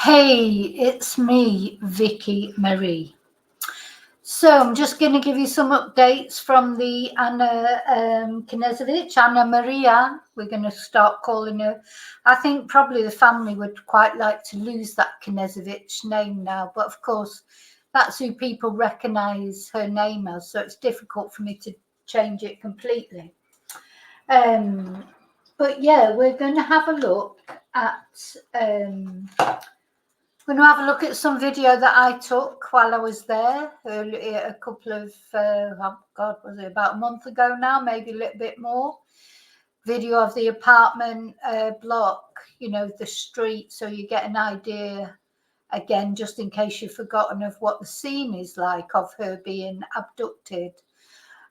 Hey, it's me, Vicki Marie. So I'm just going to give you some updates from the Knezevic, Anna Maria. We're going to start calling her. I think probably the family would quite like to lose that Knezevic name now, but of course that's who people recognise her name as, so it's difficult for me to change it completely. But yeah, we're going to have a look at we're going to have a look at some video that I took while I was there a couple of, oh God, was it about a month ago now, maybe a little bit more. Video of the apartment block, you know, the street, so you get an idea, again, just in case you've forgotten, of what the scene is like of her being abducted.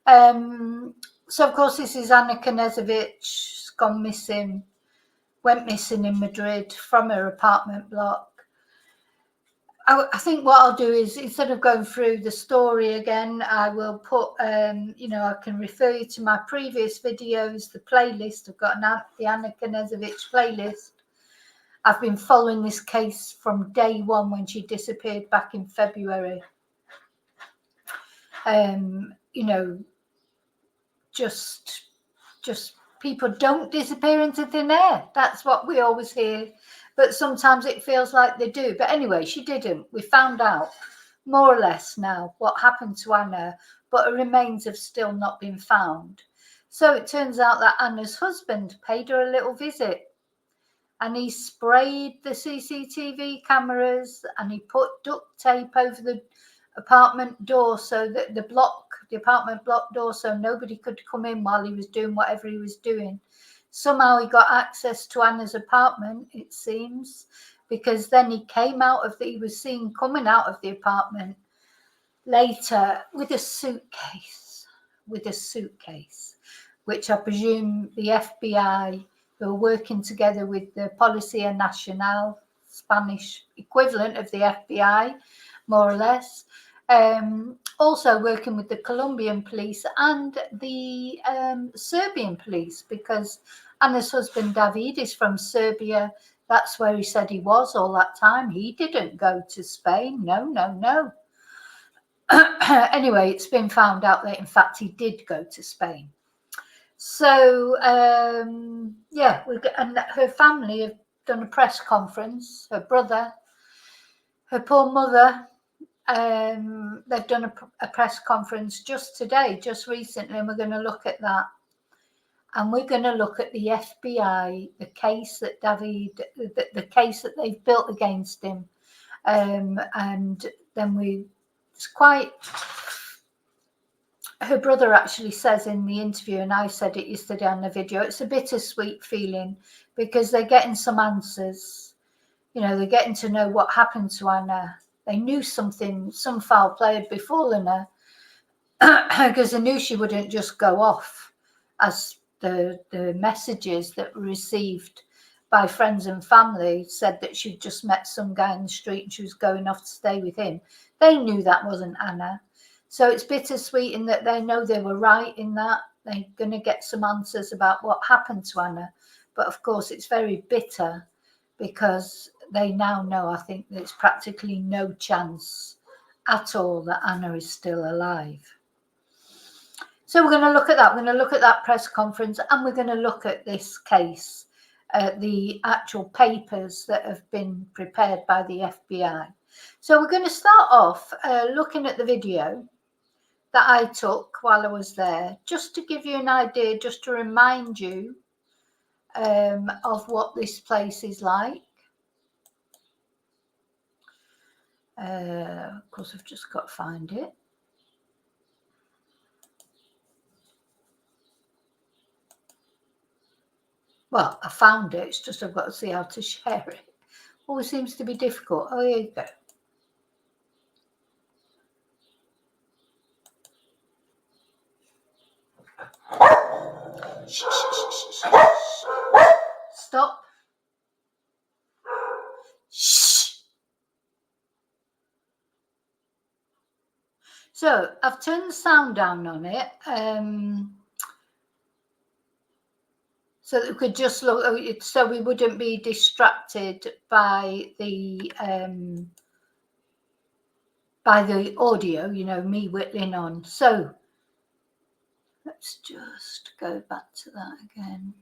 So, of course, this is Anna Knezevic. She's gone missing, went missing in Madrid from her apartment block. I think what I'll do is, instead of going through the story again, I will put, I can refer you to my previous videos, the playlist. I've got the Anna Knezevic playlist. I've been following this case from day one when she disappeared back in February. Just people don't disappear into thin air. That's what we always hear. But sometimes it feels like they do. But anyway, she didn't. We found out more or less now what happened to Anna, but her remains have still not been found. So it turns out that Anna's husband paid her a little visit, and he sprayed the CCTV cameras, and he put duct tape over the apartment door so that the apartment block door, so nobody could come in while he was doing whatever he was doing. Somehow he got access to Anna's apartment, it seems, because then he was seen coming out of the apartment later with a suitcase, which I presume the FBI, who are working together with the Policía Nacional, Spanish equivalent of the FBI, more or less, also working with the Colombian police and the Serbian police, because Anna's husband David is from Serbia. That's where he said he was all that time. He didn't go to Spain. No. Anyway, it's been found out that in fact he did go to Spain. So and her family have done a press conference. Her brother, her poor mother, they've done a press conference just today, just recently, and we're going to look at that. And we're going to look at the FBI, the case that the case that they've built against him. And then her brother actually says in the interview, and I said it yesterday on the video, it's a bittersweet feeling because they're getting some answers. You know, they're getting to know what happened to Anna. They knew some foul play had befallen her, because they knew she wouldn't just go off, as the messages that were received by friends and family said that she'd just met some guy in the street and she was going off to stay with him. They knew that wasn't Anna. So it's bittersweet in that they know they were right in that. They're going to get some answers about what happened to Anna. But of course, it's very bitter because they now know, I think, there's practically no chance at all that Anna is still alive. So we're going to look at that. We're going to look at that press conference, and we're going to look at this case, the actual papers that have been prepared by the FBI. So we're going to start off looking at the video that I took while I was there, just to give you an idea, just to remind you of what this place is like. Of course, I've just got to find it. Well, I found it. It's just I've got to see how to share it. Always seems to be difficult. Oh, here you go. Stop. Shh. So I've turned the sound down on it. so that we could just look, so we wouldn't be distracted by the audio, you know, me whittling on. So let's just go back to that again.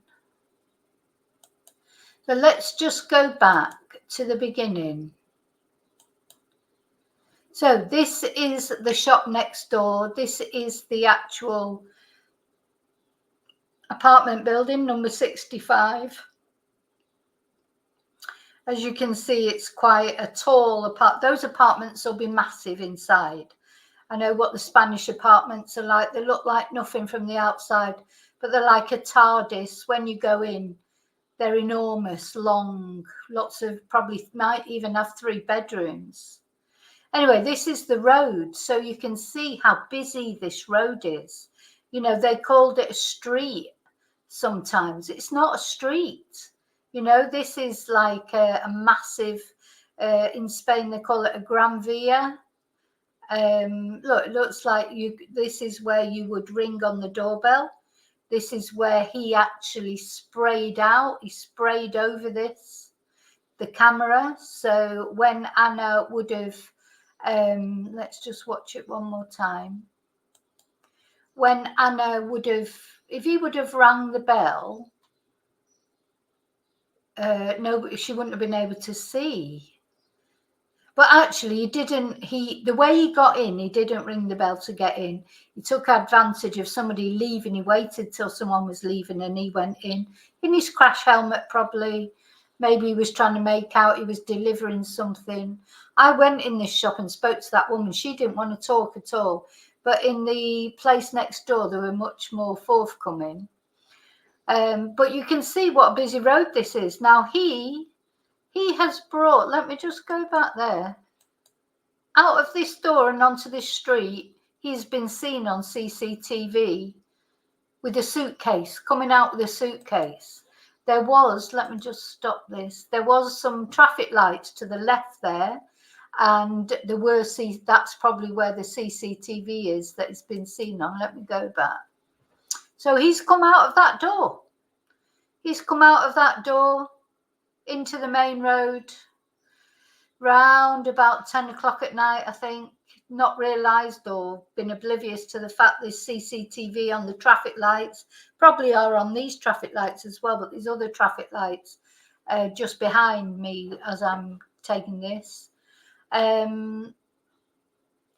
So let's just go back to the beginning. So this is the shop next door. This is the actual apartment building, number 65. As you can see, it's quite a tall those apartments will be massive inside. I know what the Spanish apartments are like. They look like nothing from the outside, but they're like a TARDIS. When you go in, they're enormous, long, lots of, probably might even have 3 bedrooms. Anyway, this is the road, so you can see how busy this road is. You know, they called it a street sometimes. It's not a street. You know, this is like a massive, in Spain they call it a Gran Via. Look, it looks like this is where you would ring on the doorbell. This is where he actually sprayed out. He sprayed over the camera. So when Anna would have, let's just watch it one more time. When Anna would have, if he would have rang the bell, no, she wouldn't have been able to see. But actually, he didn't. The way he got in, he didn't ring the bell to get in. He took advantage of somebody leaving. He waited till someone was leaving, and he went in his crash helmet, probably. Maybe he was trying to make out he was delivering something. I went in this shop and spoke to that woman. She didn't want to talk at all. But in the place next door, they were much more forthcoming. But you can see what a busy road this is. Now, he has brought, let me just go back there. Out of this door and onto this street, he's been seen on CCTV with a suitcase, coming out with a suitcase. There was, let me just stop this, there was some traffic lights to the left there, and there were, that's probably where the CCTV is that it's been seen on. Let me go back. So he's come out of that door. He's come out of that door into the main road round about 10 o'clock at night, I think, not realised or been oblivious to the fact there's CCTV on the traffic lights, probably are on these traffic lights as well, but there's other traffic lights just behind me as I'm taking this.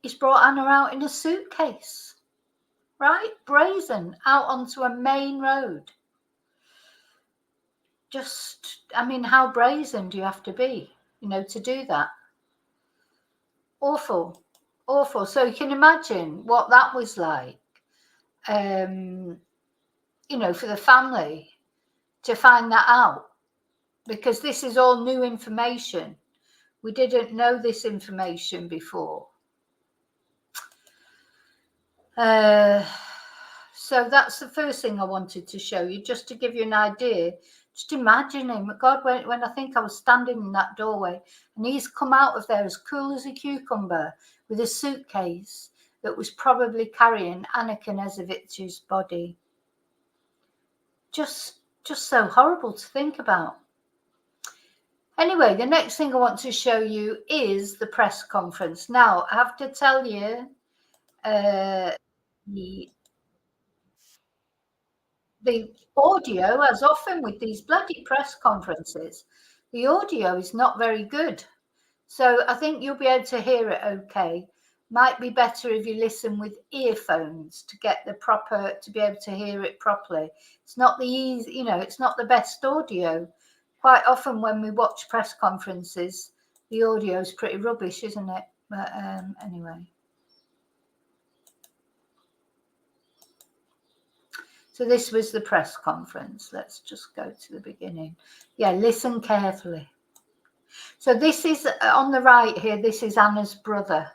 He's brought Anna out in a suitcase, right? Brazen, out onto a main road. Just, I mean, how brazen do you have to be, you know, to do that? Awful, awful. So you can imagine what that was like, you know, for the family to find that out, because this is all new information. We didn't know this information before. So that's the first thing I wanted to show you, just to give you an idea. Just imagine him. God, when I think I was standing in that doorway and he's come out of there as cool as a cucumber with a suitcase that was probably carrying Maria Knezevic's body. Just so horrible to think about. Anyway, the next thing I want to show you is the press conference. Now, I have to tell you, the audio, as often with these bloody press conferences, the audio is not very good. So I think you'll be able to hear it okay. Might be better if you listen with earphones to get to be able to hear it properly. It's not the easy, you know, it's not the best audio. Quite often when we watch press conferences, the audio is pretty rubbish, isn't it? But anyway. So this was the press conference. Let's just go to the beginning. Yeah, listen carefully. So this is on the right here. This is Anna's brother.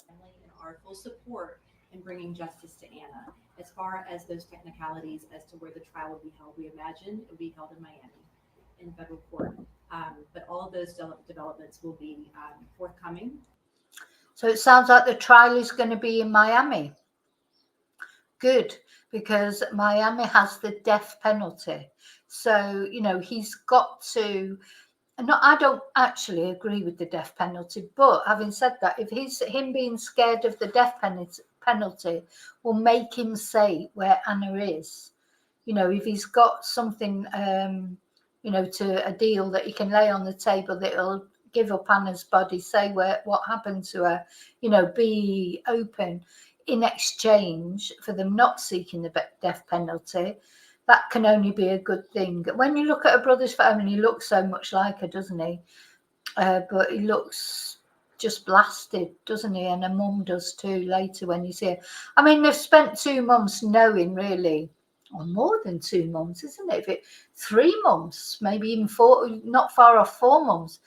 And our full support in bringing justice to Anna. As far as those technicalities as to where the trial would be held, we imagine it would be held in Miami, in federal court. But all of those developments will be forthcoming. So it sounds like the trial is going to be in Miami. good, because Miami has the death penalty. So, you know, he's got to. No, I don't actually agree with the death penalty, but having said that, if him being scared of the death penalty will make him say where Anna is, you know, if he's got something, you know, to a deal that he can lay on the table that'll give up Anna's body, say what happened to her, you know, be open in exchange for them not seeking the death penalty, that can only be a good thing. When you look at her brother's phone, he looks so much like her, doesn't he? But he looks just blasted, doesn't he? And her mum does too later when you see her. I mean, they've spent 2 months knowing, really, or more than 2 months, isn't it? If it 3 months, maybe even 4, not far off 4 months,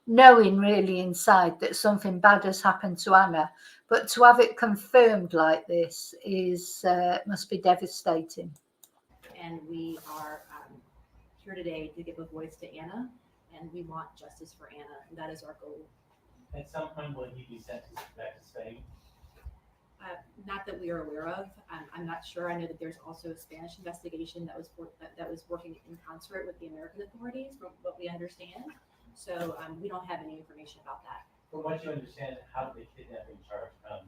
knowing really inside that something bad has happened to Anna. But to have it confirmed like this is must be devastating. And we are here today to give a voice to Anna, and we want justice for Anna, and that is our goal. At some point, will he be sent back to Spain? Not that we are aware of. I'm not sure. I know that there's also a Spanish investigation that was working in concert with the American authorities, from what we understand. So we don't have any information about that. From what you understand, how did the kidnapping charge come?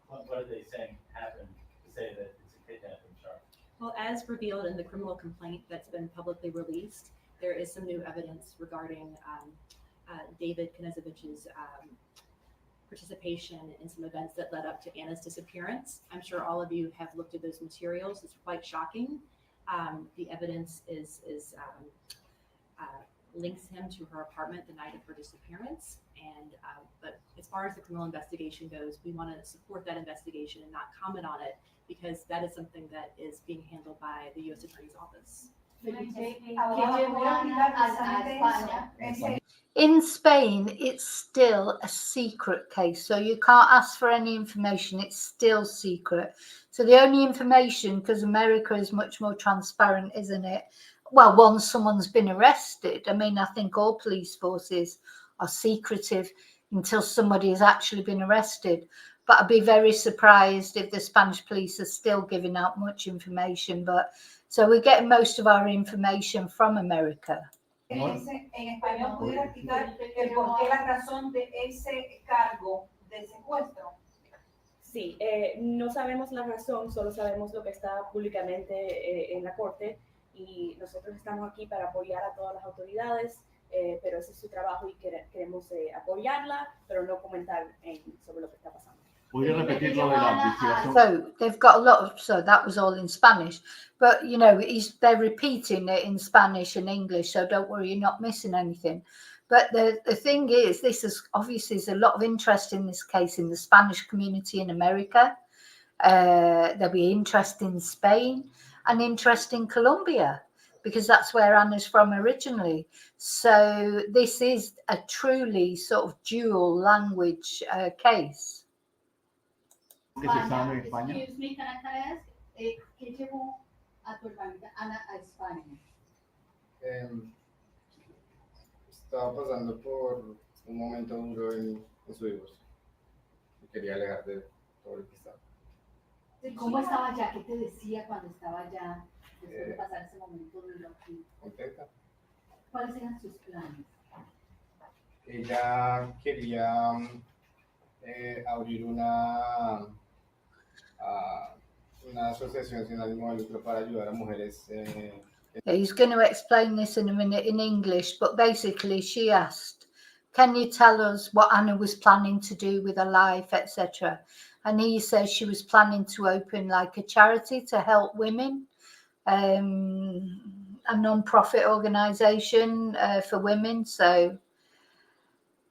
What are they saying happened to say that it's a kidnapping charge? Well, as revealed in the criminal complaint that's been publicly released, there is some new evidence regarding David Knezevic's participation in some events that led up to Anna's disappearance. I'm sure all of you have looked at those materials. It's quite shocking. The evidence links him to her apartment the night of her disappearance. And but as far as the criminal investigation goes, we want to support that investigation and not comment on it, because that is something that is being handled by the U.S. Attorney's Office. In Spain, it's still a secret case, so you can't ask for any information. It's still secret. So the only information, because America is much more transparent, isn't it? Well, once someone's been arrested, I mean, I think all police forces are secretive until somebody has actually been arrested. But I'd be very surprised if the Spanish police are still giving out much information. But so we're getting most of our information from America. En español, ¿pudiera explicar el por qué la razón de ese cargo de secuestro? Sí, no sabemos la razón, solo sabemos lo que está públicamente en la corte, y nosotros estamos aquí para apoyar a todas las autoridades, pero ese es su trabajo y queremos apoyarla, pero no comentar sobre lo que está pasando. ¿Podría repetir lo de la investigación? So they've got a lot of, so that was all in Spanish, but you know, they're repeating it in Spanish and English, so don't worry, you're not missing anything. But the thing is, this is obviously there's a lot of interest in this case in the Spanish community in America. There'll be interest in Spain and interest in Colombia, because that's where Anna's from originally. So this is a truly sort of dual language case. España, España. Excuse me, can I ask, ¿qué llevó a tu hermanita Ana a España? Estaba pasando por un momento duro en su divorcio y quería alejar de todo lo que estaba. ¿Cómo estaba allá? ¿Qué te decía cuando estaba allá después de pasar ese momento duro aquí? Contenta. ¿Cuáles eran sus planes? Ella quería abrir una asociación sin ánimo de lucro para ayudar a mujeres. He's going to explain this in a minute in English, but basically she asked, can you tell us what Anna was planning to do with her life, etc.? And he says she was planning to open like a charity to help women, a non-profit organization for women. So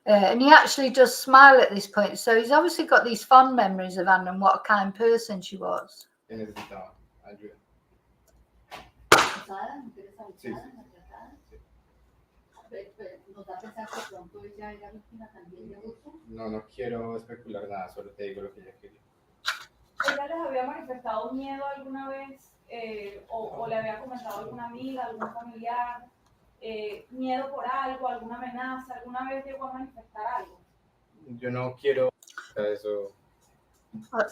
and he actually does smile at this point. So he's obviously got these fond memories of Anna and what a kind person she was. Necesitaba ayuda. Sí. ¿Nos da a pensar que pronto ella era víctima también de abuso? No quiero especular nada, solo te digo lo que ella quería. ¿Ella les había manifestado miedo alguna vez o le había comentado a alguna amiga, algún familiar? Miedo por algo, alguna amenaza, alguna vez llegó a manifestar algo? Yo no quiero eso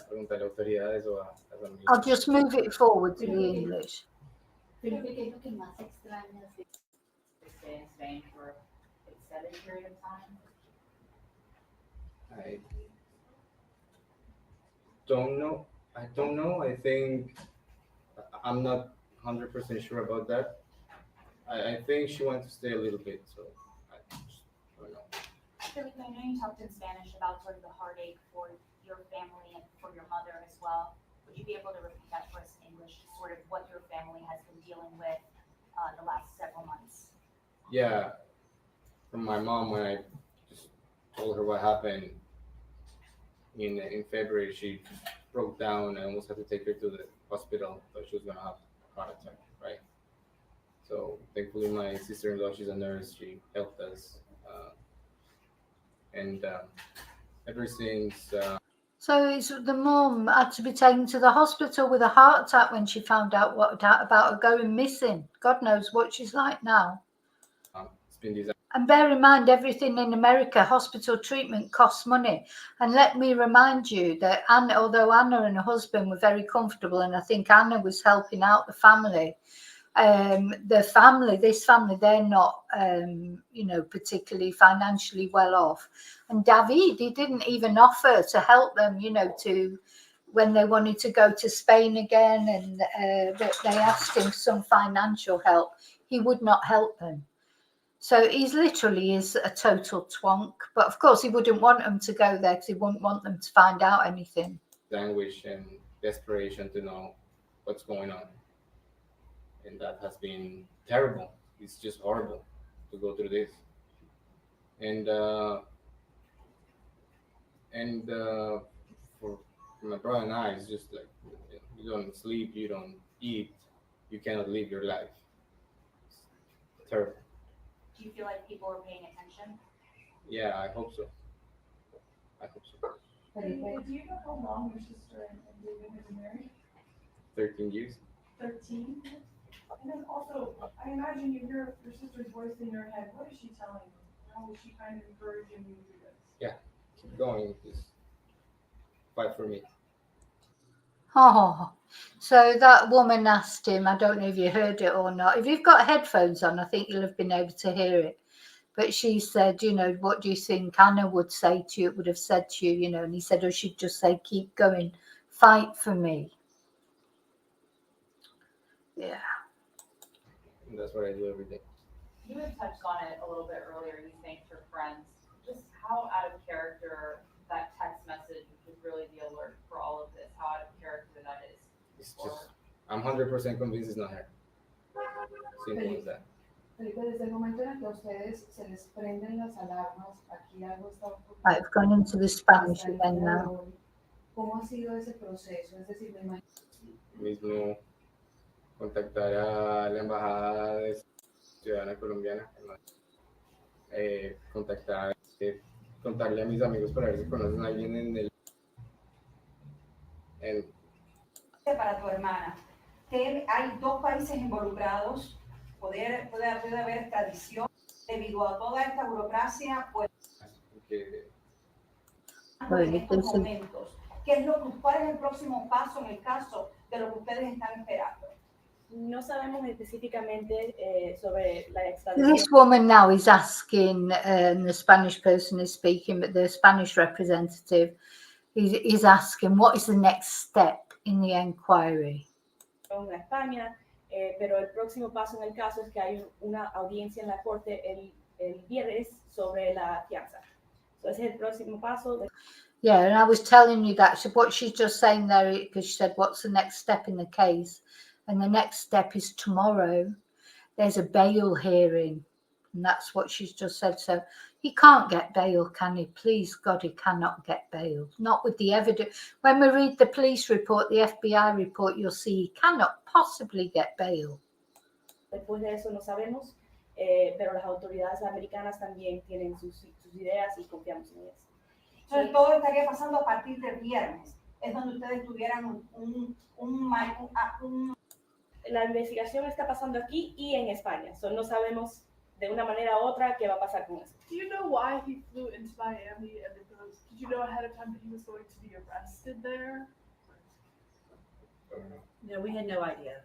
Preguntarle a autoridades o a las familias. I'll just move it forward to the English. Felipe, ¿qué es lo que más extrañas de stay in Spain for an extended period of time? I don't know. I think I'm not 100% sure about that. I think she wants to stay a little bit, so I just don't know. Felipe, I know you talked in Spanish about sort of the heartache for your family and for your mother as well. Would you be able to repeat that for us in English, sort of what your family has been dealing with the last several months? Yeah, from my mom, when I just told her what happened in February, she broke down and almost had to take her to the hospital, thought she was gonna have a heart attack, right? So thankfully, my sister-in-law, she's a nurse, she helped us, and ever since. So it's the mum had to be taken to the hospital with a heart attack when she found out about her going missing. God knows what she's like now. It's been designed. And bear in mind, everything in America, hospital treatment costs money. And let me remind you that Anna, although Anna and her husband were very comfortable, and I think Anna was helping out the family, this family, they're not, particularly financially well off. And David, he didn't even offer to help them, when they wanted to go to Spain again, and they asked him some financial help. He would not help them. So he's literally is a total twonk. But of course, he wouldn't want them to go there because he wouldn't want them to find out anything. Anguish and desperation to know what's going on. And that has been terrible. It's just horrible to go through this. And for my brother and I, it's just like you don't sleep, you don't eat, you cannot live your life. It's terrible. Do you feel like people are paying attention? Yeah, I hope so. Felipe, do you know how long your sister and David have been married? 13 years. 13? And then also, I imagine you hear your sister's voice in your head. What is she telling you? How is she kind of encouraging you to do this? Yeah, keep going. Just fight for me. Oh, so that woman asked him, I don't know if you heard it or not. If you've got headphones on, I think you'll have been able to hear it. But she said, what do you think Anna would say to you? It would have said to you, and he said, she'd just say, keep going, fight for me. Yeah. And that's what I do every day. You had touched on it a little bit earlier. You thanked your friends. Just how out of character that text message, which was really the alert for all of this, how out of character that is. It's just, I'm 100% convinced it's not her. Simple as that. Felipe, desde el momento en el que a ustedes se les prenden las alarmas, aquí algo está ocurriendo. I've gone into the Spanish again now. ¿Cómo ha sido ese proceso? Es decir, me imagino. Mismo contactar a la embajada de ciudadana colombiana, contarle a mis amigos para ver si conocen a alguien para tu hermana. Hay dos países involucrados, puede haber extradición debido a toda esta burocracia, pues en estos momentos. ¿Cuál es el próximo paso en el caso de lo que ustedes están esperando? No sabemos específicamente sobre la extradición. This woman now is asking, the Spanish person is speaking, but the Spanish representative is asking, what is the next step in the inquiry? En España, pero el próximo paso en el caso es que hay una audiencia en la corte el viernes sobre la fianza. So ese es el próximo paso. Yeah, and I was telling you that what she's just saying there, because she said, what's the next step in the case? And the next step is tomorrow. There's a bail hearing. And that's what she's just said. So he can't get bail, can he? Please, God, he cannot get bail. Not with the evidence. When we read the police report, the FBI report, you'll see he cannot possibly get bail. Después de eso no sabemos, pero las autoridades americanas también tienen sus ideas y confiamos en ellas. Entonces, todo estaría pasando a partir del viernes. Es donde ustedes tuvieran La investigación está pasando aquí y en España. So, no sabemos de una manera u otra qué va a pasar con eso. Do you know why he flew into Miami and did you know ahead of time that he was going to be arrested there? No, we had no idea.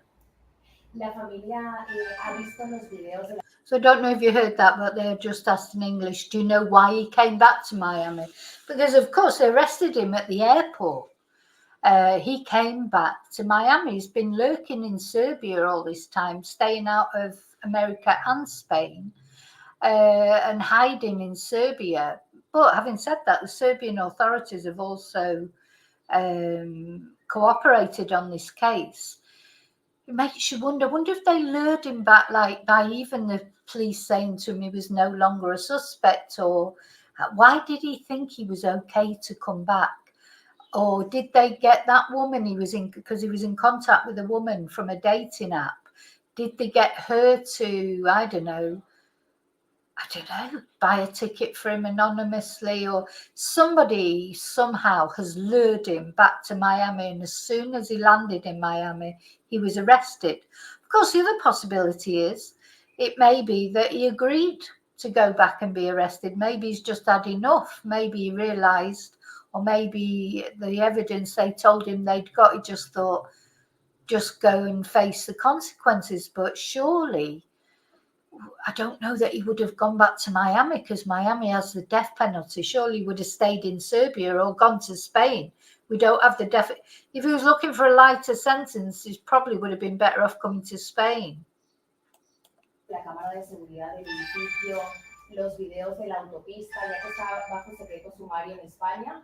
La familia ha visto los videos de la... So I don't know if you heard that, but they just asked in English, do you know why he came back to Miami? Because, of course, they arrested him at the airport. He came back to Miami. He's been lurking in Serbia all this time, staying out of America and Spain, and hiding in Serbia. But having said that, the Serbian authorities have also cooperated on this case. It makes you wonder if they lured him back, like by even the police saying to him he was no longer a suspect, or why did he think he was okay to come back? Or did they get that woman he was in, because he was in contact with a woman from a dating app? Did they get her to, I don't know, buy a ticket for him anonymously, or somebody somehow has lured him back to Miami, and as soon as he landed in Miami, he was arrested. Of course, the other possibility is it may be that he agreed to go back and be arrested. Maybe he's just had enough. Maybe he realised, or maybe the evidence they told him they'd got, he just thought, just go and face the consequences. But surely, I don't know that he would have gone back to Miami, because Miami has the death penalty. Surely he would have stayed in Serbia or gone to Spain. We don't have the death. If he was looking for a lighter sentence, he probably would have been better off coming to Spain. La cámara de seguridad del edificio, los videos de la autopista, ya que está bajo secreto sumario en España,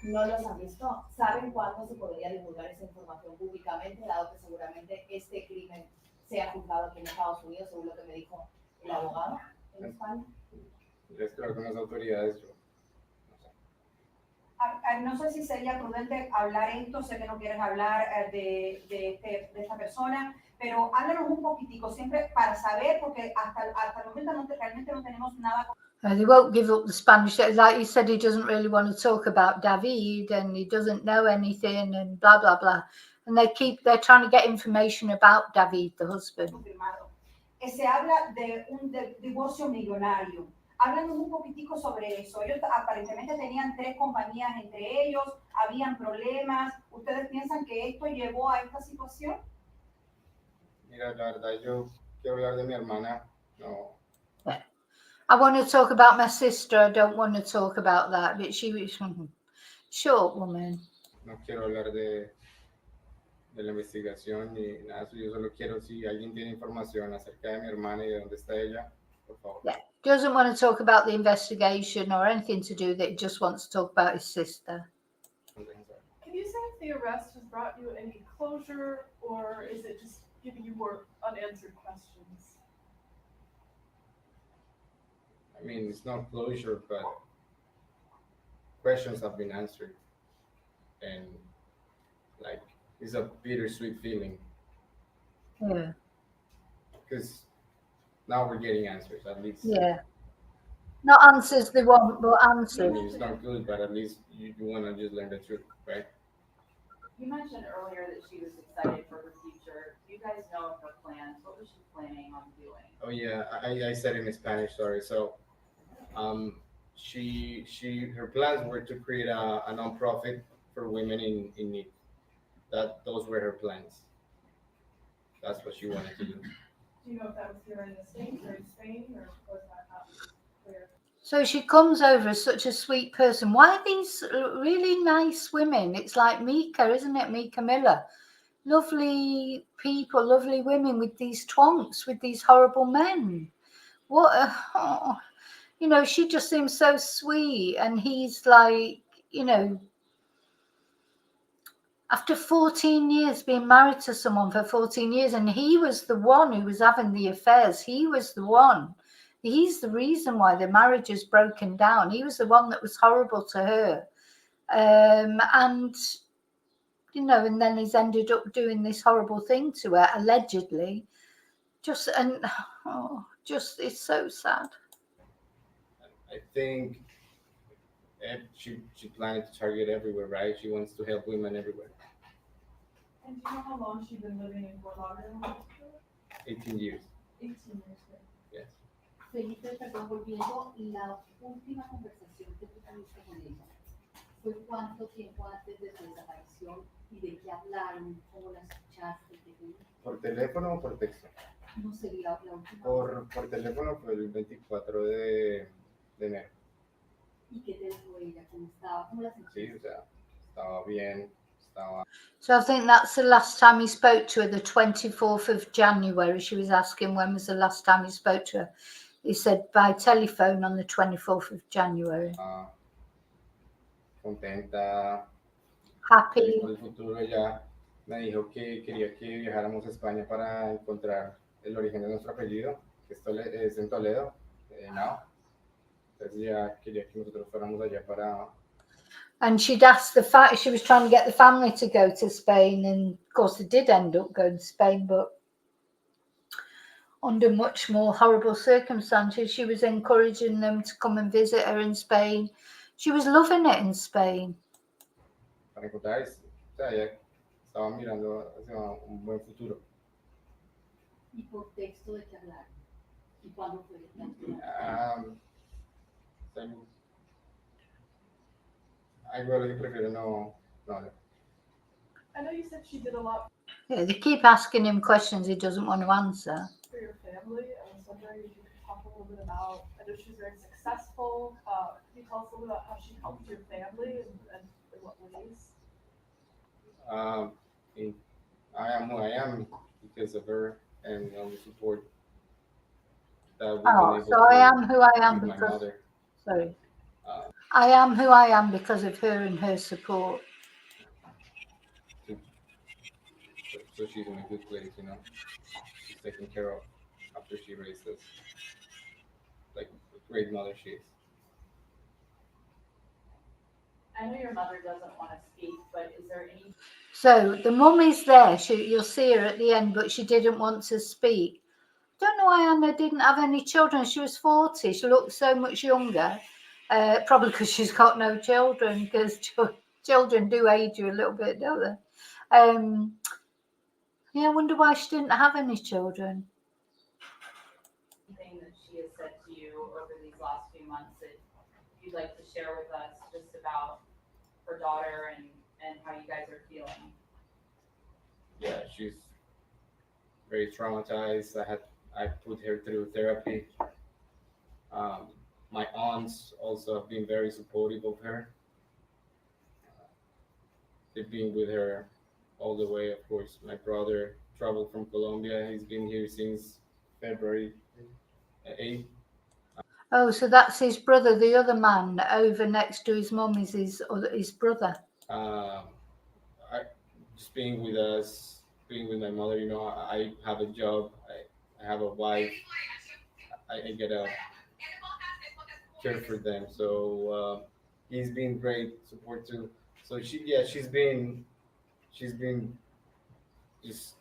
no los han visto. ¿Saben cuándo se podría divulgar esa información públicamente, dado que seguramente este crimen sea juzgado aquí en Estados Unidos, según lo que me dijo el abogado en España? Es que con las autoridades, yo No sé si sería prudente hablar esto, sé que no quieres hablar de esta persona, pero háblanos un poquitico, siempre para saber, porque hasta el momento realmente no tenemos nada. They won't give up the Spanish. Like he said, he doesn't really want to talk about David, and he doesn't know anything, and blah, blah, blah. And they're trying to get information about David, the husband. Se habla de un divorcio millonario. Háblanos un poquitico sobre eso. Ellos aparentemente tenían 3 compañías entre ellos, habían problemas. ¿Ustedes piensan que esto llevó a esta situación? Mira, la verdad, yo quiero hablar de mi hermana. No. I want to talk about my sister. I don't want to talk about that. But she was short woman. No quiero hablar de la investigación ni nada. Yo solo quiero, si alguien tiene información acerca de mi hermana y de dónde está ella, por favor. Yeah. Doesn't want to talk about the investigation or anything to do with it. Just wants to talk about his sister. Can you say if the arrest has brought you any closure, or is it just giving you more unanswered questions? I mean, it's not closure, but questions have been answered. And, like, it's a bittersweet feeling. Yeah. Because now we're getting answers, at least. Yeah. Not answers they want, but answers. I mean, it's not good, but at least you want to just learn the truth, right? You mentioned earlier that she was excited for her future. Do you guys know of her plans? What was she planning on doing? Oh yeah, I said in Spanish, sorry. So, her plans were to create a nonprofit for women in need. Those were her plans. That's what she wanted to do. Do you know if that was here in the States or in Spain, or was that not clear? So she comes over as such a sweet person. Why are these really nice women? It's like Mika, isn't it? Mika Miller. Lovely people, lovely women with these twonks, with these horrible men. She just seems so sweet. And he's like, after 14 years, being married to someone for 14 years, and he was the one who was having the affairs. He was the one. He's the reason why the marriage is broken down. He was the one that was horrible to her. And then he's ended up doing this horrible thing to her, allegedly. It's so sad. I think she planned to target everywhere, right? She wants to help women everywhere. And do you know how long she's been living in Fort Lauderdale? 18 years. 18 years. Yes. Felipe, perdón, volviendo, la última conversación que tú tuviste con ella, ¿fue cuánto tiempo antes de su desaparición y de qué hablaron? ¿Cómo la escuchaste? ¿Qué te dijo? ¿Por teléfono o por texto? No sería la última. Por teléfono fue el 24 de enero. ¿Y qué te dijo ella? ¿Cómo estaba? ¿Cómo la sentiste? Sí, o sea, estaba bien, estaba... So I think that's the last time he spoke to her, the 24th of January. She was asking when was the last time he spoke to her. He said by telephone on the 24th of January. Contenta, Happy. feliz por el futuro. Ella me dijo que quería que viajáramos a España para encontrar el origen de nuestro apellido, que es en Toledo, now. Entonces ya quería que nosotros fuéramos allá para... And she'd asked she was trying to get the family to go to Spain, and of course they did end up going to Spain, but under much more horrible circumstances. She was encouraging them to come and visit her in Spain. She was loving it in Spain. Para encontrar eso. O sea, ella estaba mirando hacia un buen futuro. ¿Y por texto de qué hablaron? ¿Y cuándo fue? Algo de lo que prefiero no hablar. I know you said she did a lot Yeah, they keep asking him questions he doesn't want to answer. for your family. I was wondering if you could talk a little bit about, I know she's very successful. Can you tell us a little bit about how she helped your family and in what ways? I am who I am because of her and the support that we've Oh, been able so to I am who I am with my because, mother. sorry. I am who I am because of her and her support. So she's in a good place, you know. She's taken care of after she raised us. Like a great mother she is. I know your mother doesn't want to speak, but is there any? So the mum is there. You'll see her at the end, but she didn't want to speak. Don't know why Anna didn't have any children. She was 40. She looked so much younger. Probably because she's got no children, because children do age you a little bit, don't they? Yeah, I wonder why she didn't have any children. Anything that she has said to you over these last few months that you'd like to share with us just about her daughter and how you guys are feeling? Yeah, she's very traumatized. I put her through therapy. My aunts also have been very supportive of her. They've been with her all the way. Of course, my brother traveled from Colombia. He's been here since February 8th. Oh, so that's his brother, the other man over next to his mum is his brother. Just being with us, being with my mother, you know, I have a job, I have a wife, I get to care for them. So he's been great support too. So she's been just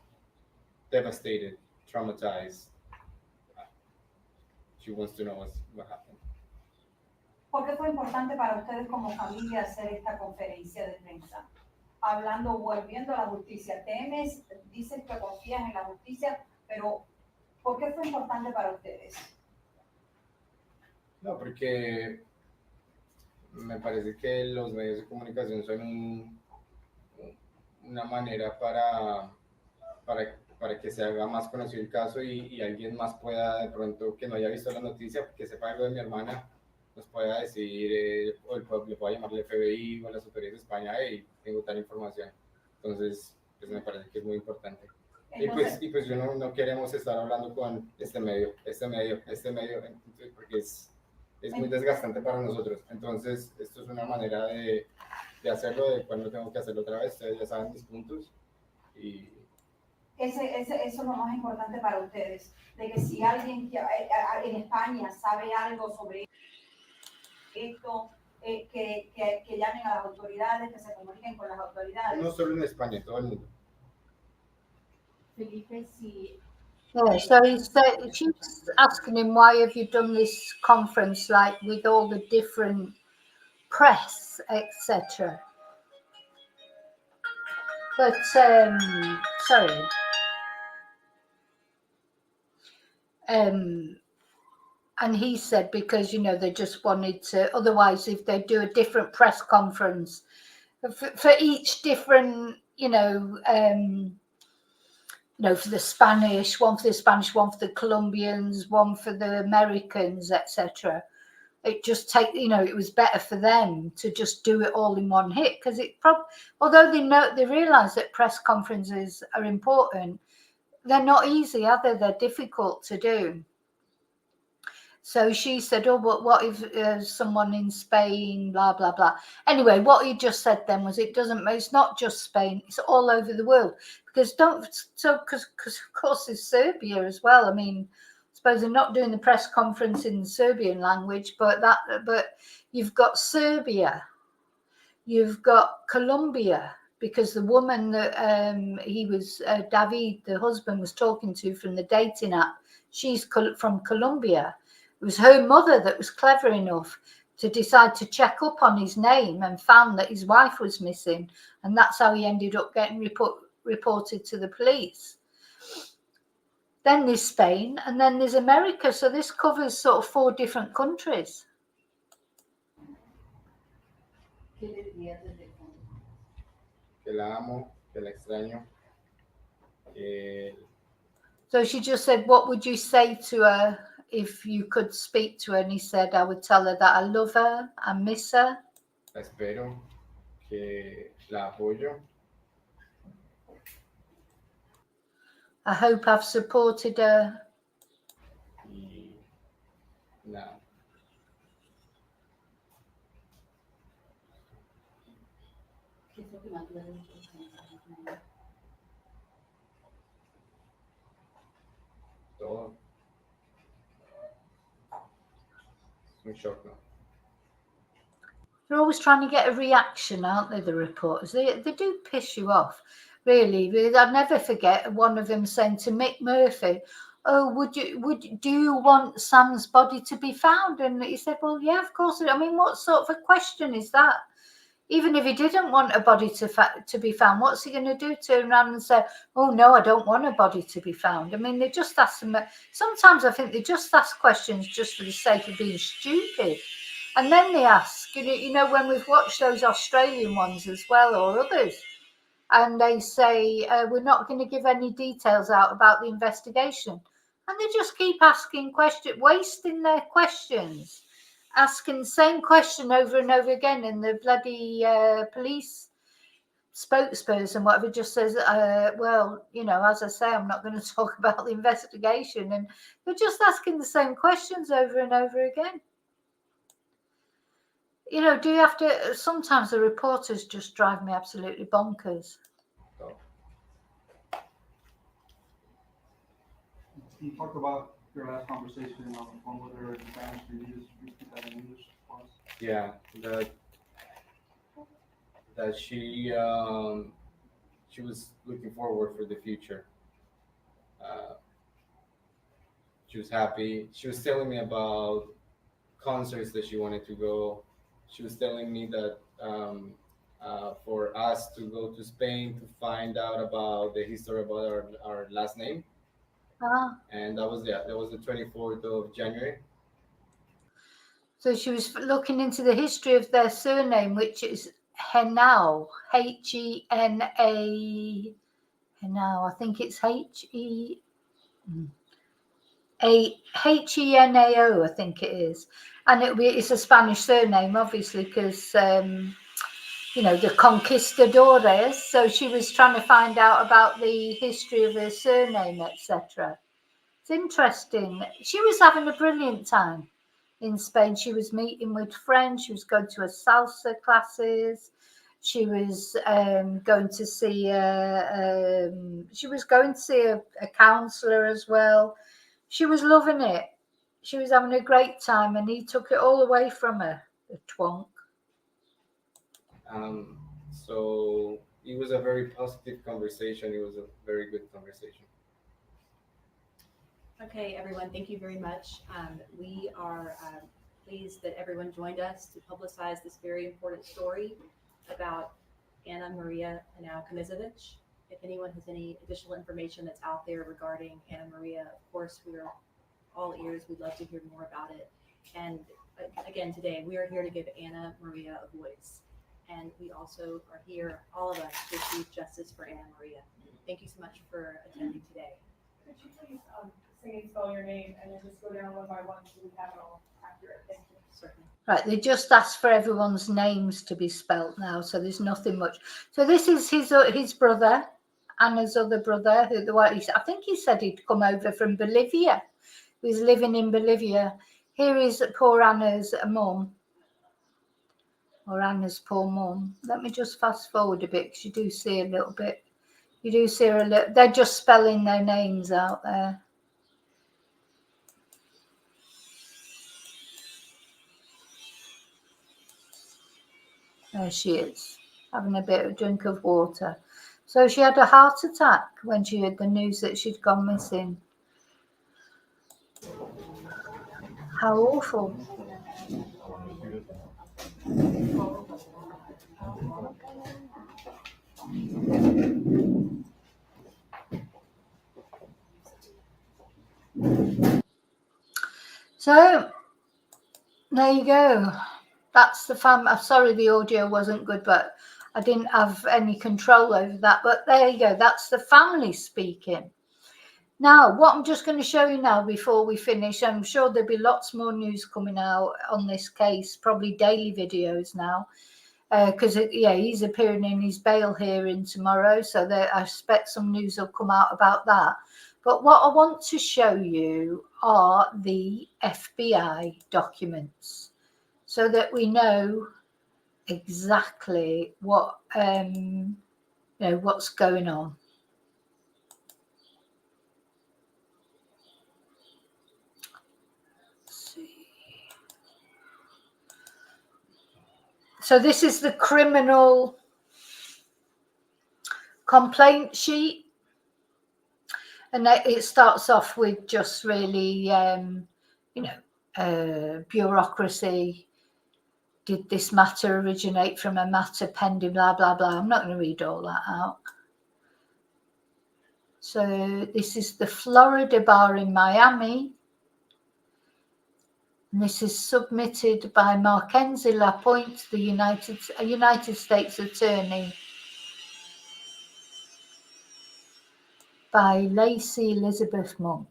devastated, traumatized. She wants to know what happened. ¿Por qué fue importante para ustedes como familia hacer esta conferencia de prensa? Hablando, volviendo a la justicia. Temes, dices que confías en la justicia, pero ¿por qué fue importante para ustedes? No, porque me parece que los medios de comunicación son una manera para que se haga más conocido el caso y alguien más pueda, de pronto, que no haya visto la noticia, que sepa algo de mi hermana, nos pueda decir, o le pueda llamar al FBI o a la Superior de España, hey, tengo tal información. Entonces, pues me parece que es muy importante. Entonces, y pues yo no queremos estar hablando con este medio, porque es muy desgastante para nosotros. Entonces, esto es una manera de hacerlo, de cuando tengo que hacerlo otra vez. Ustedes ya saben mis puntos. Y eso es lo más importante para ustedes, de que si alguien en España sabe algo sobre esto, que llamen a las autoridades, que se comuniquen con las autoridades. No solo en España, en todo el mundo. Felipe, sí. Yeah, so she was asking him, why have you done this conference, like with all the different press, etc. But sorry. And he said because, you know, they just wanted to, otherwise if they do a different press conference for each different, for the Spanish, one for the Spanish, one for the Colombians, one for the Americans, etc. It just it was better for them to just do it all in one hit, because although they realize that press conferences are important, they're not easy, are they? They're difficult to do. So she said, oh, but what if someone in Spain, blah, blah, blah. Anyway, what he just said then was it's not just Spain, it's all over the world. Because of course there's Serbia as well. I mean, I suppose they're not doing the press conference in the Serbian language, but you've got Serbia, you've got Colombia, because the woman that David, the husband, was talking to from the dating app, she's from Colombia. It was her mother that was clever enough to decide to check up on his name and found that his wife was missing. And that's how he ended up getting reported to the police. Then there's Spain, and then there's America. So this covers sort of 4 different countries. ¿Qué le dirías desde el fondo? Que la amo, que la extraño. So she just said, what would you say to her if you could speak to her? And he said, I would tell her that I love her, I miss her. La espero, que la apoyo. I hope I've supported her. Y nada. ¿Qué es lo que más duele? Todo. Un shock, no? They're always trying to get a reaction, aren't they, the reporters? They do piss you off, really. I'll never forget one of them saying to Mick Murphy, oh, do you want Sam's body to be found? And he said, well, yeah, of course. I mean, what sort of a question is that? Even if he didn't want a body to be found, what's he going to do? Turn around and say, oh, no, I don't want a body to be found. I mean, they just ask them. Sometimes I think they just ask questions just for the sake of being stupid. And then they ask, when we've watched those Australian ones as well, or others, and they say, we're not going to give any details out about the investigation. And they just keep asking questions, wasting their questions, asking the same question over and over again. And the bloody police spokesperson, whatever, just says, well, as I say, I'm not going to talk about the investigation. And they're just asking the same questions over and over again. Do you have to? Sometimes the reporters just drive me absolutely bonkers. Can you talk about your last conversation on the phone with her in Spanish? Can you just repeat that in English for us? Yeah, that she was looking forward for the future. She was happy. She was telling me about concerts that she wanted to go. She was telling me that for us to go to Spain to find out about the history about our last name. And that was the 24th of January. So she was looking into the history of their surname, which is Henao, Hena. Henao, I think it's Henao, I think it is, and it's a Spanish surname, obviously, because the conquistadores. So she was trying to find out about the history of her surname, etc. It's interesting. She was having a brilliant time in Spain. She was meeting with friends. She was going to her salsa classes. She was going to see a counsellor as well. She was loving it. She was having a great time, and he took it all away from her, the twonk. So it was a very positive conversation. It was a very good conversation. Okay, everyone, thank you very much. We are pleased that everyone joined us to publicize this very important story about Anna Maria Knezevic. If anyone has any additional information that's out there regarding Anna Maria, of course, we are all ears. We'd love to hear more about it. And again, today we are here to give Anna Maria a voice. And we also are here, all of us, to achieve justice for Anna Maria. Thank you so much for attending today. Could you please say and spell your name and then just go down one by one so we have it all accurate? Thank you. Certainly. Right, they just asked for everyone's names to be spelt now, so there's nothing much. So this is his brother, Anna's other brother. I think he said he'd come over from Bolivia. He was living in Bolivia. Here is poor Anna's mum, or Anna's poor mum. Let me just fast forward a bit, because you do see a little bit. You do see her a little. They're just spelling their names out there. There she is, having a bit of a drink of water. So she had a heart attack when she heard the news that she'd gone missing. How awful. So there you go. That's the fam. I'm sorry the audio wasn't good, but I didn't have any control over that. But there you go. That's the family speaking. Now, what I'm just going to show you now before we finish, I'm sure there'll be lots more news coming out on this case, probably daily videos now, because he's appearing in his bail hearing tomorrow, so I expect some news will come out about that. But what I want to show you are the FBI documents, so that we know exactly what what's going on. So this is the criminal complaint sheet, and it starts off with just really, bureaucracy. Did this matter originate from a matter pending, blah, blah, blah. I'm not going to read all that out. So this is the Florida bar in Miami. And this is submitted by Mackenzie Lapointe, the United States Attorney, by Lacey Elizabeth Monk.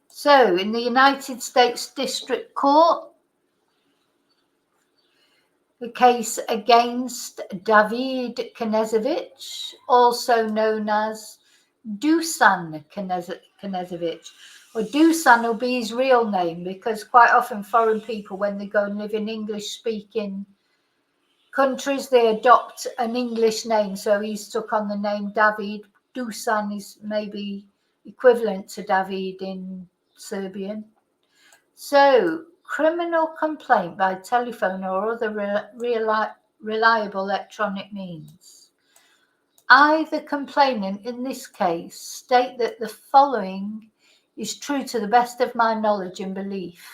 So in the United States District Court, the case against David Knezevic, also known as Dusan Knezevic, or Dusan will be his real name, because quite often foreign people, when they go and live in English-speaking countries, they adopt an English name. So he's took on the name David. Dusan is maybe equivalent to David in Serbian. So, criminal complaint by telephone or other reliable electronic means. I, the complainant in this case, state that the following is true to the best of my knowledge and belief.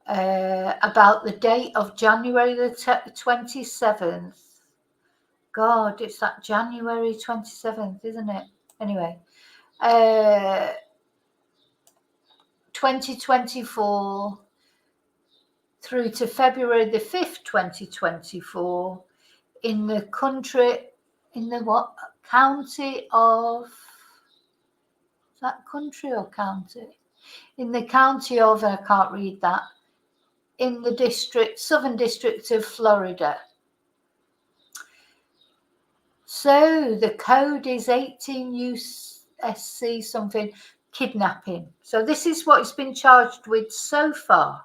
About the date of January the 27th. God, it's that January 27th, isn't it? Anyway, 2024 through to February the 5th, 2024, in the country, in the what? County of, is that country or county? In the county of, I can't read that, in the district, Southern District of Florida. So the code is 18 USC something, kidnapping. So this is what it's been charged with so far.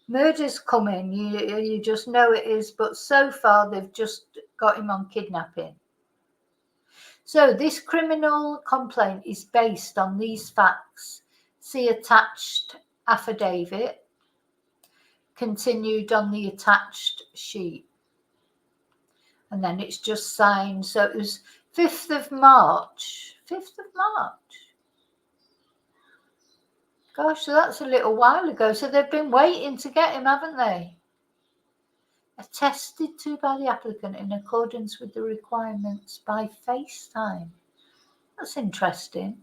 Murder's coming, you just know it is, but so far they've just got him on kidnapping. So this criminal complaint is based on these facts. See attached affidavit, continued on the attached sheet. And then it's just signed. So it was 5th of March. 5th of March. Gosh, so that's a little while ago. So they've been waiting to get him, haven't they? Attested to by the applicant in accordance with the requirements by FaceTime. That's interesting.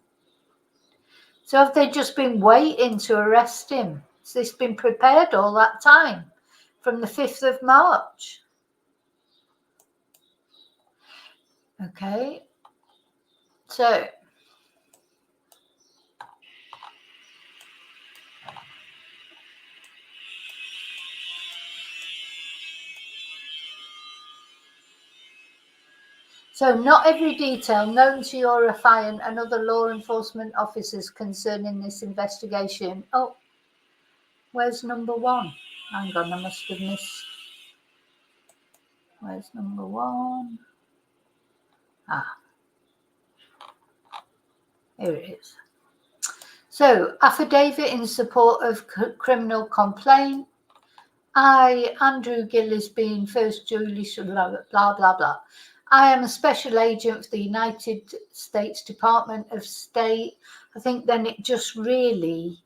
So have they just been waiting to arrest him? Has this been prepared all that time from the 5th of March? Okay. So not every detail known to your affiant and other law enforcement officers concerning this investigation. Oh, where's number 1? Hang on, I must have missed. Where's number 1? Ah, here it is. So, affidavit in support of criminal complaint. I, Andrew Gillespie, first duly, blah, blah, blah, blah. I am a special agent for the United States Department of State. I think then it just really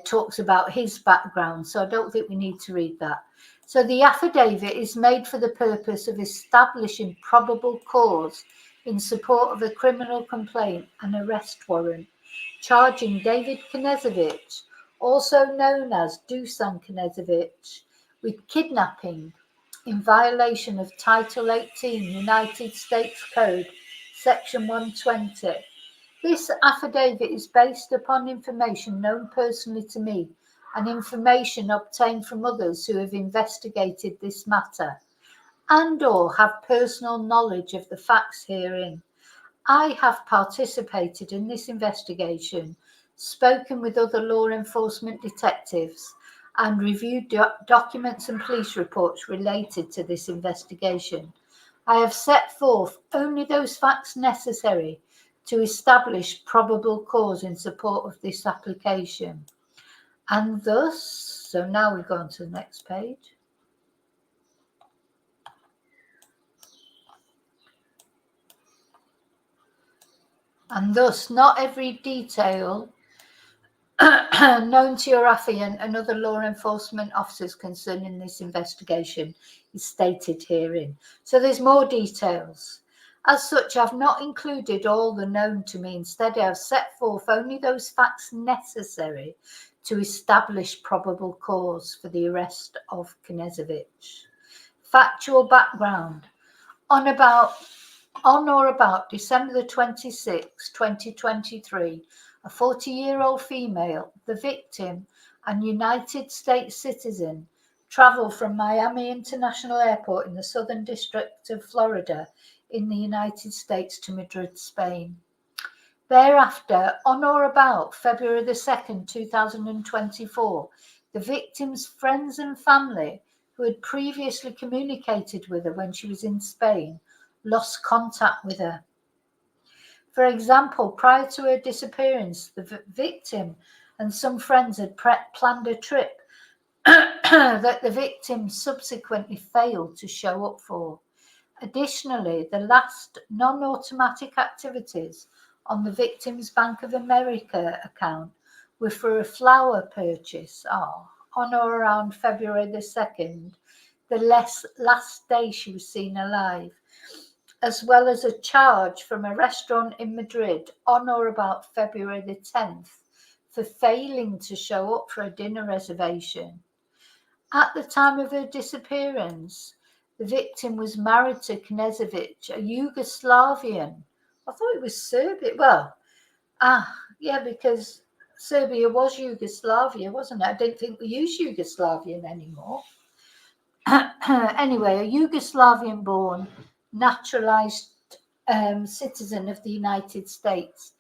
talks about his background, so I don't think we need to read that. So the affidavit is made for the purpose of establishing probable cause in support of a criminal complaint and arrest warrant charging David Knezevic, also known as Dusan Knezevic, with kidnapping in violation of Title 18 United States Code, Section 120. This affidavit is based upon information known personally to me and information obtained from others who have investigated this matter and/or have personal knowledge of the facts herein. I have participated in this investigation, spoken with other law enforcement detectives, and reviewed documents and police reports related to this investigation. I have set forth only those facts necessary to establish probable cause in support of this application. And thus, so now we go on to the next page. And thus, not every detail known to your affiant and other law enforcement officers concerning this investigation is stated herein. So there's more details. As such, I've not included all the known to me. Instead, I have set forth only those facts necessary to establish probable cause for the arrest of Knezevic. Factual background. On or about December the 26th, 2023, a 40-year-old female, the victim and United States citizen, traveled from Miami International Airport in the Southern District of Florida in the United States to Madrid, Spain. Thereafter, on or about February the 2nd, 2024, the victim's friends and family, who had previously communicated with her when she was in Spain, lost contact with her. For example, prior to her disappearance, the victim and some friends had planned a trip that the victim subsequently failed to show up for. Additionally, the last non-automatic activities on the victim's Bank of America account were for a flower purchase on or around February the 2nd, the last day she was seen alive, as well as a charge from a restaurant in Madrid on or about February the 10th for failing to show up for a dinner reservation. At the time of her disappearance, the victim was married to Knezevic, a Yugoslavian. I thought it was Serbia. Well, because Serbia was Yugoslavia, wasn't it? I didn't think we use Yugoslavian anymore. Anyway, a Yugoslavian-born, naturalized citizen of the United States.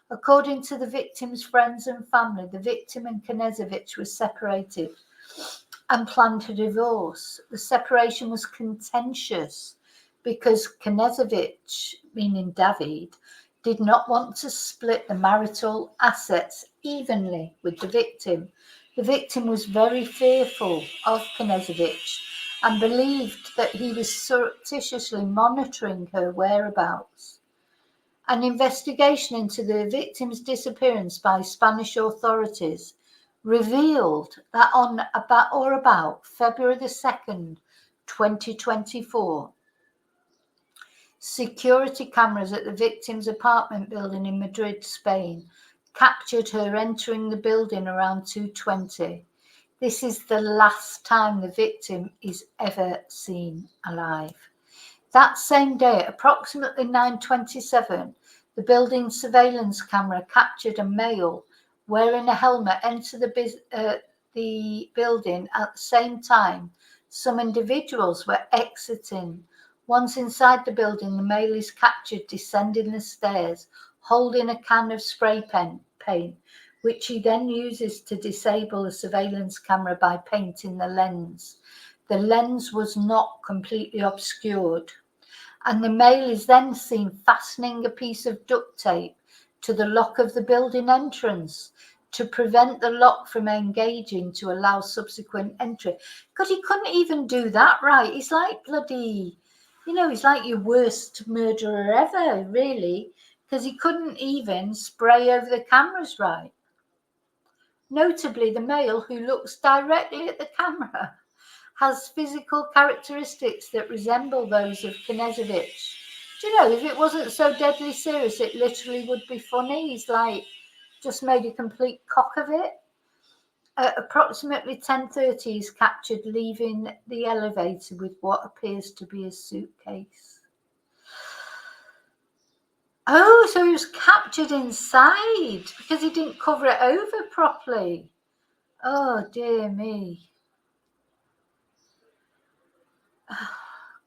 According to the victim's friends and family, the victim and Knezevic were separated and planned a divorce. The separation was contentious because Knezevic, meaning David, did not want to split the marital assets evenly with the victim. The victim was very fearful of Knezevic and believed that he was surreptitiously monitoring her whereabouts. An investigation into the victim's disappearance by Spanish authorities revealed that on about February the 2nd, 2024, Security cameras at the victim's apartment building in Madrid, Spain, captured her entering the building around 2:20. This is the last time the victim is ever seen alive. That same day, at approximately 9:27, the building surveillance camera captured a male wearing a helmet enter the building at the same time. Some individuals were exiting. Once inside the building, the male is captured descending the stairs, holding a can of spray paint, which he then uses to disable the surveillance camera by painting the lens. The lens was not completely obscured. And the male is then seen fastening a piece of duct tape to the lock of the building entrance to prevent the lock from engaging to allow subsequent entry. God, he couldn't even do that right. He's like bloody, he's like your worst murderer ever, really, because he couldn't even spray over the cameras right. Notably, the male, who looks directly at the camera, has physical characteristics that resemble those of Knezevic. Do you know, if it wasn't so deadly serious, it literally would be funny. He's like, just made a complete cock of it. At approximately 10:30, he's captured leaving the elevator with what appears to be a suitcase. Oh, so he was captured inside because he didn't cover it over properly. Oh, dear me. Oh,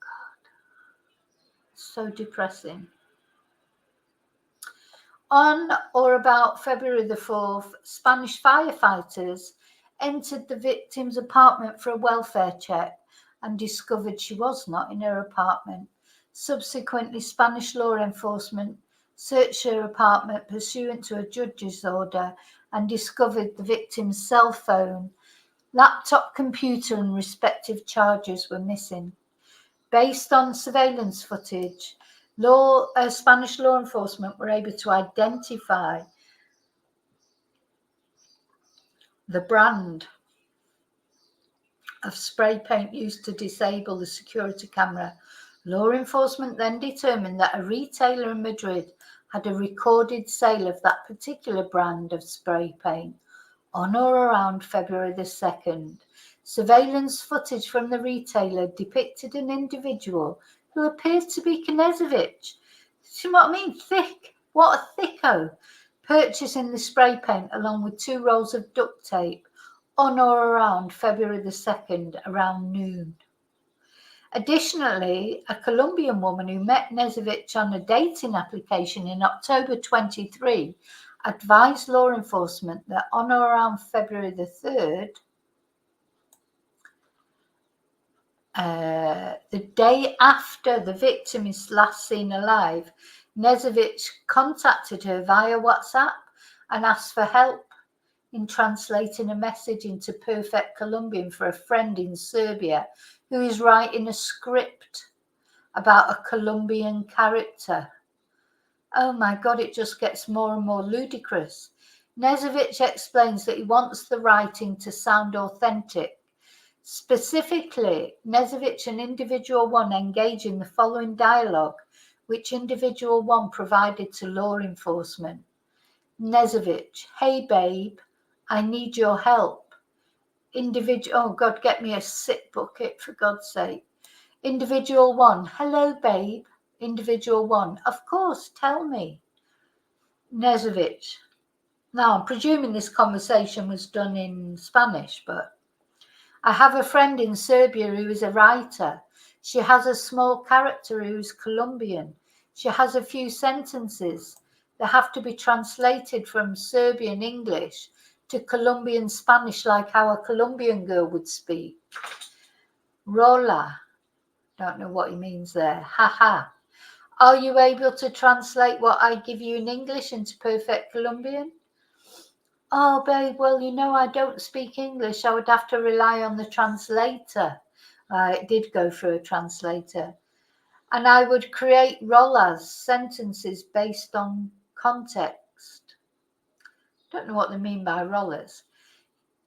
God. So depressing. On or about February the 4th, Spanish firefighters entered the victim's apartment for a welfare check and discovered she was not in her apartment. Subsequently, Spanish law enforcement searched her apartment pursuant to a judge's order and discovered the victim's cell phone, laptop, computer, and respective chargers were missing. Based on surveillance footage, Spanish law enforcement were able to identify the brand of spray paint used to disable the security camera. Law enforcement then determined that a retailer in Madrid had a recorded sale of that particular brand of spray paint on or around February the 2nd. Surveillance footage from the retailer depicted an individual who appeared to be Knezevic. You know what I mean? Thick. What a thicko. Purchasing the spray paint along with 2 rolls of duct tape on or around February the 2nd around noon. Additionally, a Colombian woman who met Knezevic on a dating application in October 23 advised law enforcement that on or around February the 3rd, the day after the victim is last seen alive, Knezevic contacted her via WhatsApp and asked for help in translating a message into perfect Colombian for a friend in Serbia who is writing a script about a Colombian character. Oh my God, it just gets more and more ludicrous. Knezevic explains that he wants the writing to sound authentic. Specifically, Knezevic and Individual 1 engage in the following dialogue, which Individual 1 provided to law enforcement. Knezevic: hey babe, I need your help. Oh God, get me a sit bucket for God's sake. Individual 1: hello babe. Individual 1: of course, tell me. Knezevic: now I'm presuming this conversation was done in Spanish, but I have a friend in Serbia who is a writer. She has a small character who's Colombian. She has a few sentences that have to be translated from Serbian English to Colombian Spanish, like how a Colombian girl would speak. Rola, don't know what he means there. Haha. Are you able to translate what I give you in English into perfect Colombian? Oh, babe, well, I don't speak English. I would have to rely on the translator. It did go through a translator. And I would create rolas, sentences based on context. Don't know what they mean by rolas.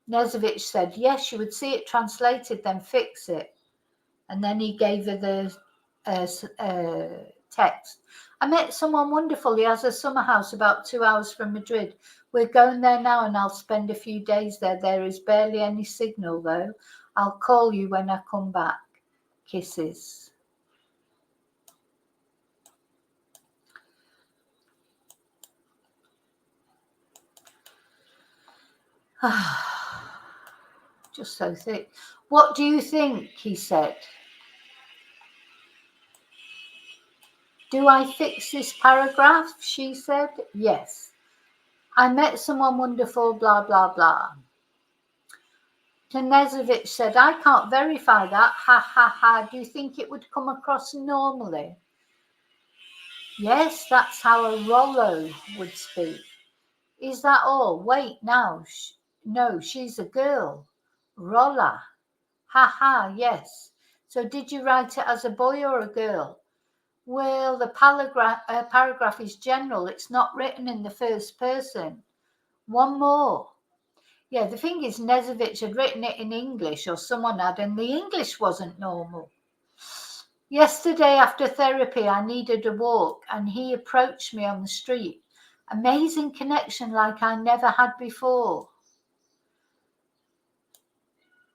Knezevic said, yes, you would see it translated, then fix it. And then he gave her the text. I met someone wonderful. He has a summer house about 2 hours from Madrid. We're going there now and I'll spend a few days there. There is barely any signal though. I'll call you when I come back. Kisses. Just so thick. What do you think? He said. Do I fix this paragraph? She said. Yes. I met someone wonderful, blah, blah, blah. Knezevic said, I can't verify that. Ha, ha, ha. Do you think it would come across normally? Yes, that's how a Rollo would speak. Is that all? Wait, now. No, she's a girl. Rolla. Ha, ha, yes. So did you write it as a boy or a girl? Well, the paragraph is general. It's not written in the first person. One more. Yeah, the thing is, Knezevic had written it in English, or someone had, and the English wasn't normal. Yesterday after therapy, I needed a walk, and he approached me on the street. Amazing connection like I never had before.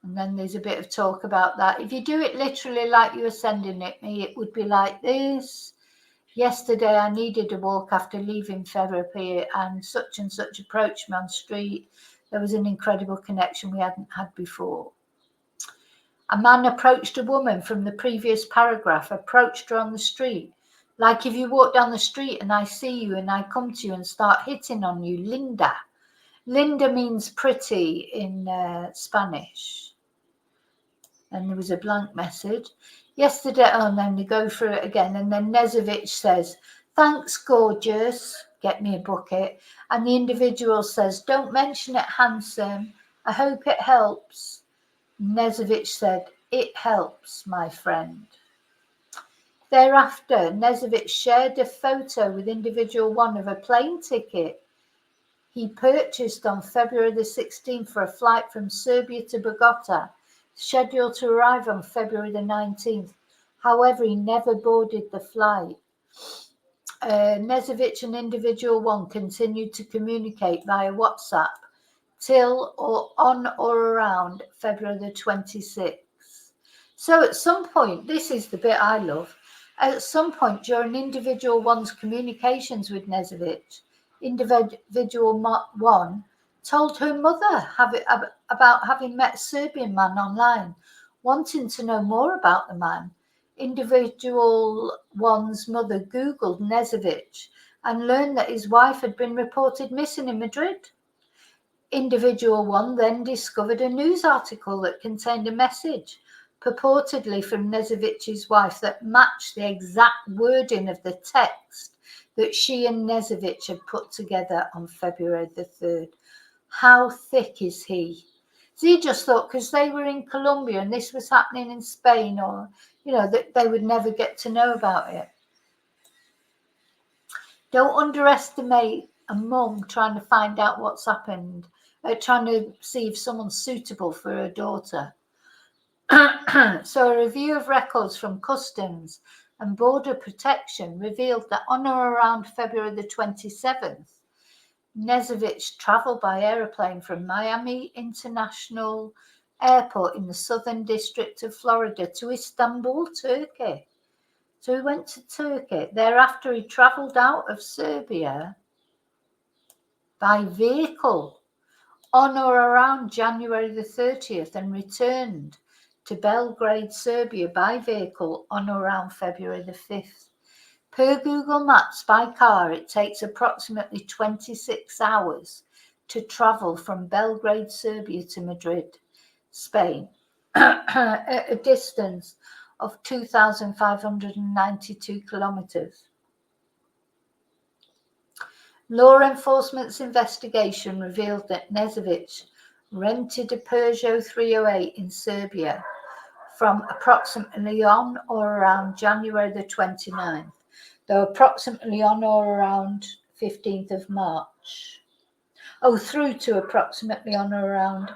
And then there's a bit of talk about that. If you do it literally like you were sending it me, it would be like this. Yesterday, I needed a walk after leaving therapy, and such approached me on the street. There was an incredible connection we hadn't had before. A man approached a woman from the previous paragraph, approached her on the street. Like if you walk down the street and I see you and I come to you and start hitting on you, Linda. Linda means pretty in Spanish. And there was a blank message. Yesterday, and then they go through it again. And then Knezevic says, thanks, gorgeous. Get me a bucket. And the individual says, don't mention it, handsome. I hope it helps. Knezevic said, it helps, my friend. Thereafter, Knezevic shared a photo with individual one of a plane ticket he purchased on February the 16th for a flight from Serbia to Bogota, scheduled to arrive on February the 19th. However, he never boarded the flight. Knezevic and individual one continued to communicate via WhatsApp till or on or around February the 26th. So at some point, this is the bit I love, at some point during individual one's communications with Knezevic, individual one told her mother about having met a Serbian man online, wanting to know more about the man. Individual one's mother Googled Knezevic and learned that his wife had been reported missing in Madrid. Individual one then discovered a news article that contained a message purportedly from Knezevic's wife that matched the exact wording of the text that she and Knezevic had put together on February the 3rd. How thick is he? So he just thought because they were in Colombia and this was happening in Spain, or, you know, that they would never get to know about it. Don't underestimate a mum trying to find out what's happened, trying to see if someone's suitable for her daughter. So a review of records from Customs and Border Protection revealed that on or around February the 27th, Knezevic travelled by aeroplane from Miami International Airport in the Southern District of Florida to Istanbul, Turkey. So he went to Turkey. Thereafter, he travelled out of Serbia by vehicle on or around January the 30th and returned to Belgrade, Serbia by vehicle on or around February the 5th. Per Google Maps, by car, it takes approximately 26 hours to travel from Belgrade, Serbia to Madrid, Spain, at a distance of 2,592 kilometers. Law enforcement's investigation revealed that Knezevic rented a Peugeot 308 in Serbia from approximately on or around January the 29th, though approximately on or around 15th of March. Through to approximately on or around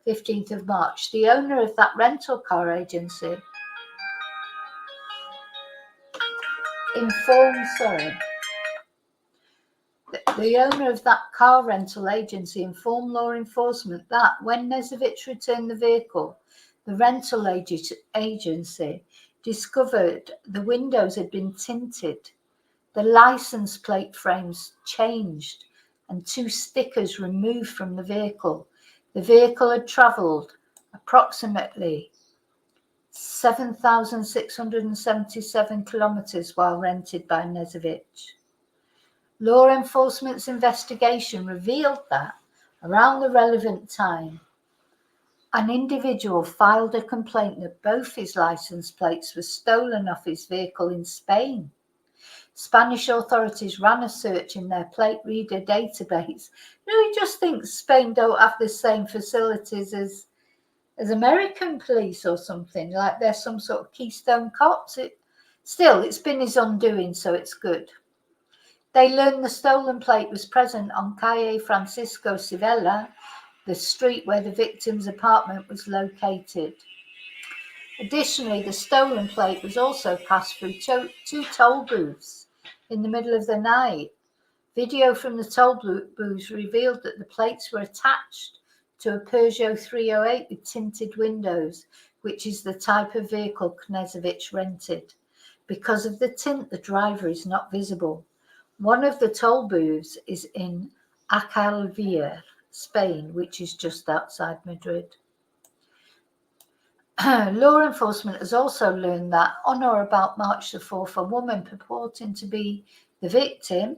15th of March. The owner of that rental car agency The owner of that car rental agency informed law enforcement that when Knezevic returned the vehicle, the rental agency discovered the windows had been tinted, the license plate frames changed, and 2 stickers removed from the vehicle. The vehicle had travelled approximately 7,677 kilometres while rented by Knezevic. Law enforcement's investigation revealed that around the relevant time, an individual filed a complaint that both his license plates were stolen off his vehicle in Spain. Spanish authorities ran a search in their plate reader database. You just think Spain don't have the same facilities as American police or something, like they're some sort of Keystone Cops. It's been his undoing, so it's good. They learned the stolen plate was present on Calle Francisco Civella, the street where the victim's apartment was located. Additionally, the stolen plate was also passed through 2 toll booths in the middle of the night. Video from the toll booths revealed that the plates were attached to a Peugeot 308 with tinted windows, which is the type of vehicle Knezevic rented. Because of the tint, the driver is not visible. One of the toll booths is in Acalvia, Spain, which is just outside Madrid. Law enforcement has also learned that on or about March the 4th, a woman purporting to be the victim,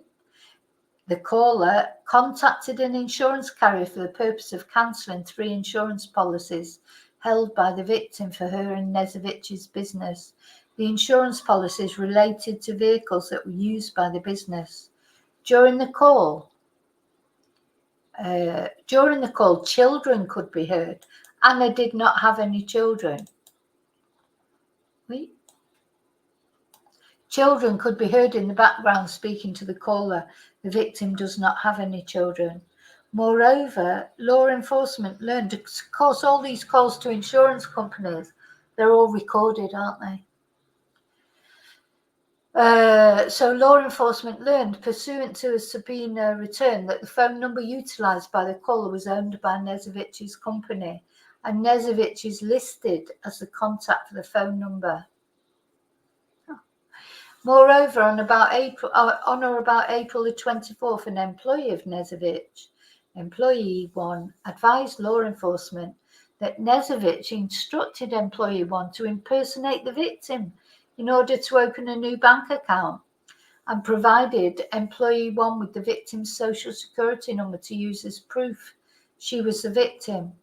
the caller, contacted an insurance carrier for the purpose of cancelling 3 insurance policies held by the victim for her and Knezevic's business. The insurance policies related to vehicles that were used by the business. During the call, children could be heard. Anna did not have any children. Children could be heard in the background speaking to the caller. The victim does not have any children. Moreover, law enforcement learned, of course, all these calls to insurance companies, they're all recorded, aren't they? So law enforcement learned, pursuant to a subpoena return, that the phone number utilised by the caller was owned by Knezevic's company, and Knezevic is listed as the contact for the phone number. Moreover, on or about April the 24th, an employee of Knezevic, Employee 1, advised law enforcement that Knezevic instructed Employee 1 to impersonate the victim in order to open a new bank account, and provided Employee 1 with the victim's social security number to use as proof she was the victim.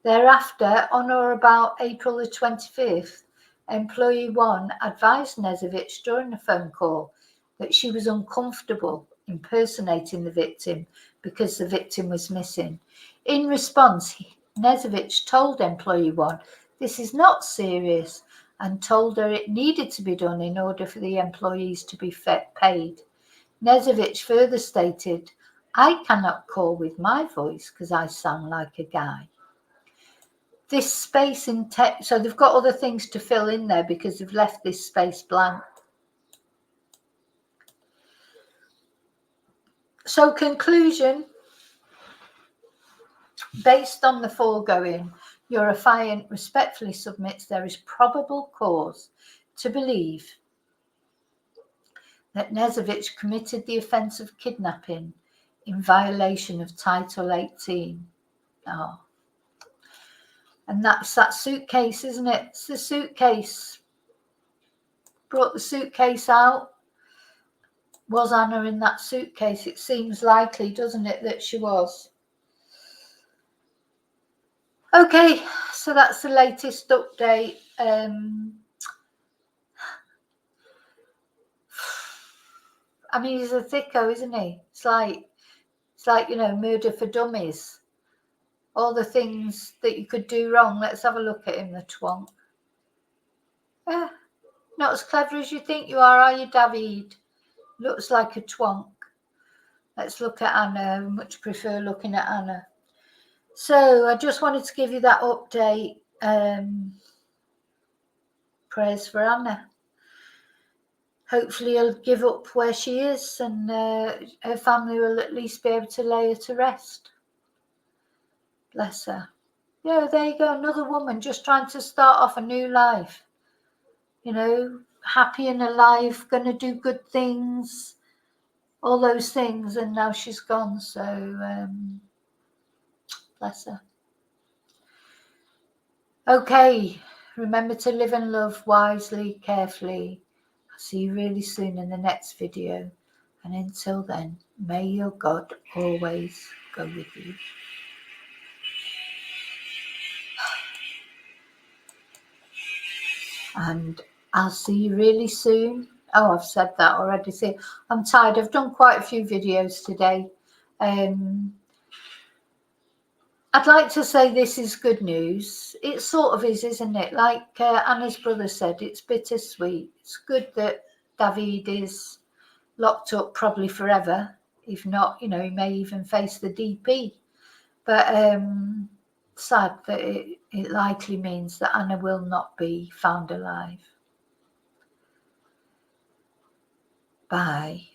Thereafter, on or about April the 25th, Employee 1 advised Knezevic during a phone call that she was uncomfortable impersonating the victim because the victim was missing. In response, Knezevic told Employee 1 this is not serious and told her it needed to be done in order for the employees to be paid. Knezevic further stated, I cannot call with my voice because I sound like a guy. This space in text, so they've got other things to fill in there because they've left this space blank. So conclusion, based on the foregoing, your affiant respectfully submits there is probable cause to believe that Knezevic committed the offence of kidnapping in violation of Title 18. Oh. And that's that suitcase, isn't it? It's the suitcase. Brought the suitcase out. Was Anna in that suitcase? It seems likely, doesn't it, that she was. Okay, so that's the latest update. I mean, he's a thicko, isn't he? It's like, murder for dummies. All the things that you could do wrong. Let's have a look at him, the twonk. Yeah, not as clever as you think you are you, David? Looks like a twonk. Let's look at Anna. I much prefer looking at Anna. So I just wanted to give you that update. Prayers for Anna. hopefully he'll give up where she is, and her family will at least be able to lay her to rest. Bless her. Yeah, there you go, another woman just trying to start off a new life. You know, happy and alive, going to do good things, all those things, and now she's gone. So, bless her. Okay, remember to live and love wisely, carefully. I'll see you really soon in the next video. And until then, may your God always go with you. And I'll see you really soon. Oh, I've said that already. See, I'm tired. I've done quite a few videos today. I'd like to say this is good news. It sort of is, isn't it? Like Anna's brother said, it's bittersweet. It's good that David is locked up probably forever. If not, you know, he may even face the DP. But sad that it likely means that Anna will not be found alive. Bye.